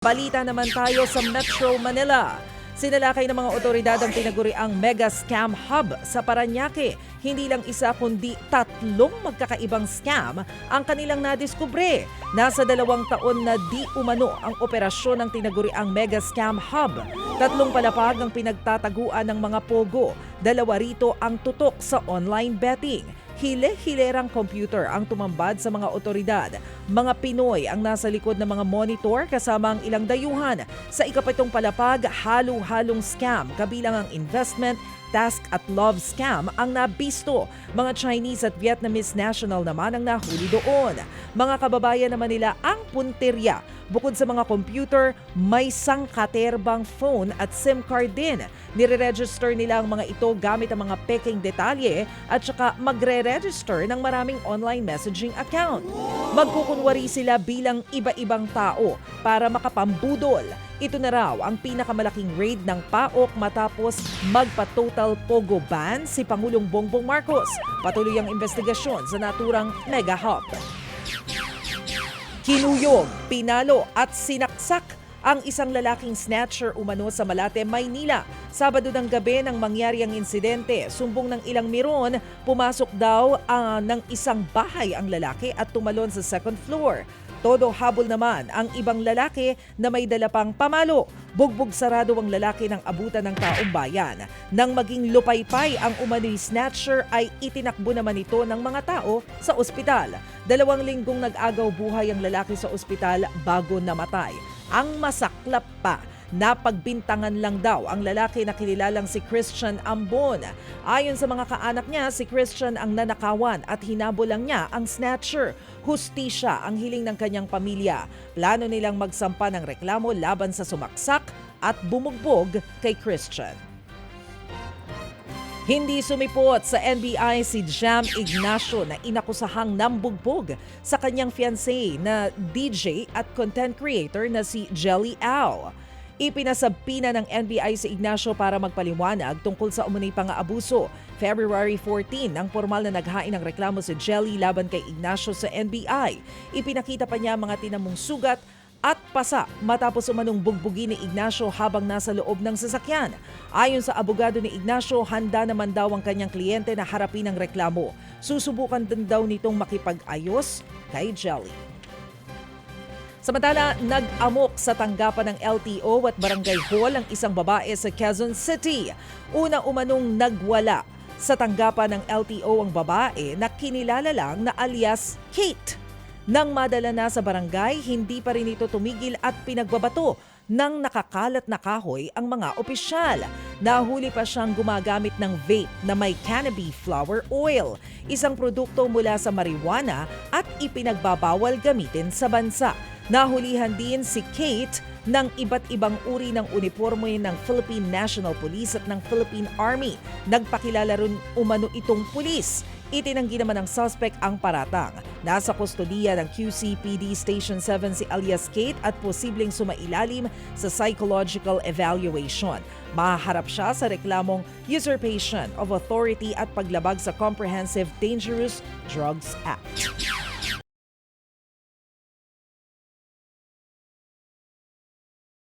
Balita naman tayo sa Metro Manila. Sinalakay ng mga otoridad ang tinaguriang mega scam hub sa Parañaque. Hindi lang isa kundi tatlong magkakaibang scam ang kanilang nadiskubre. Nasa 2 taon na di umano ang operasyon ng tinaguriang mega scam hub. 3 palapag ang pinagtataguan ng mga pogo. 2 rito ang tutok sa online betting. Hile-hilerang computer ang tumambad sa mga otoridad. Mga Pinoy ang nasa likod ng mga monitor kasama ang ilang dayuhan. Sa ika-7 palapag, halo-halong scam kabilang ang investment, task at love scam ang nabisto. Mga Chinese at Vietnamese national naman ang nahuli doon. Mga kababayan naman nila ang punterya. Bukod sa mga computer, may sangkaterbang phone at SIM card din. Nire-register nila ang mga ito gamit ang mga peking detalye at saka magre-register ng maraming online messaging account. Magkukunwari sila bilang iba-ibang tao para makapambudol. Ito na raw ang pinakamalaking raid ng PAOK matapos magpa-total pogo ban si Pangulong Bongbong Marcos. Patuloy ang investigasyon sa naturang mega hub. Kinuyog, pinalo at sinaksak ang isang lalaking snatcher umano sa Malate, Maynila. Sabado ng gabi nang mangyari ang insidente, sumbong ng ilang miron, pumasok daw ng isang bahay ang lalaki at tumalon sa 2nd floor. Todo habol naman ang ibang lalaki na may dala pang pamalo. Bugbog sarado ang lalaki ng abutan ng taong bayan. Nang maging lupaypay ang umano'y snatcher ay itinakbo naman ito ng mga tao sa ospital. 2 linggong nag-agaw buhay ang lalaki sa ospital bago namatay. Ang masaklap pa, napagbintangan lang daw ang lalaki na kinilalang si Christian Ambon. Ayon sa mga kaanak niya, si Christian ang nanakawan at hinabol lang niya ang snatcher. Hustisya ang hiling ng kanyang pamilya. Plano nilang magsampa ng reklamo laban sa sumaksak at bumugbog kay Christian. Hindi sumipot sa NBI si Jam Ignacio na inakusahang nambugbog sa kanyang fiancé na DJ at content creator na si Jelly Au. Ipinasabpina ng NBI si Ignacio para magpaliwanag tungkol sa umano'y pang-aabuso. February 14 ang formal na naghain ng reklamo si Jelly laban kay Ignacio sa NBI. Ipinakita pa niya mga tinamong sugat at pasa matapos umanong bugbugin ni Ignacio habang nasa loob ng sasakyan. Ayon sa abogado ni Ignacio, handa naman daw ang kanyang kliyente na harapin ang reklamo. Susubukan din daw nitong makipag-ayos kay Jelly. Samantala, nag-amok sa tanggapan ng LTO at Barangay Hall ang isang babae sa Quezon City. Una umanong nagwala sa tanggapan ng LTO ang babae na kinilala lang na alias Kate. Nang madala na sa barangay, hindi pa rin ito tumigil at pinagbabato ng nakakalat na kahoy ang mga opisyal. Nahuli pa siyang gumagamit ng vape na may cannabis flower oil, isang produkto mula sa marijuana at ipinagbabawal gamitin sa bansa. Nahulihan din si Kate ng iba't ibang uri ng uniforme ng Philippine National Police at ng Philippine Army. Nagpakilala rin umano itong pulis. Itinanggi naman ng suspect ang paratang. Nasa kustodiya ng QCPD Station 7 si alias Kate at posibleng sumailalim sa psychological evaluation. Mahaharap siya sa reklamong usurpation of authority at paglabag sa Comprehensive Dangerous Drugs Act.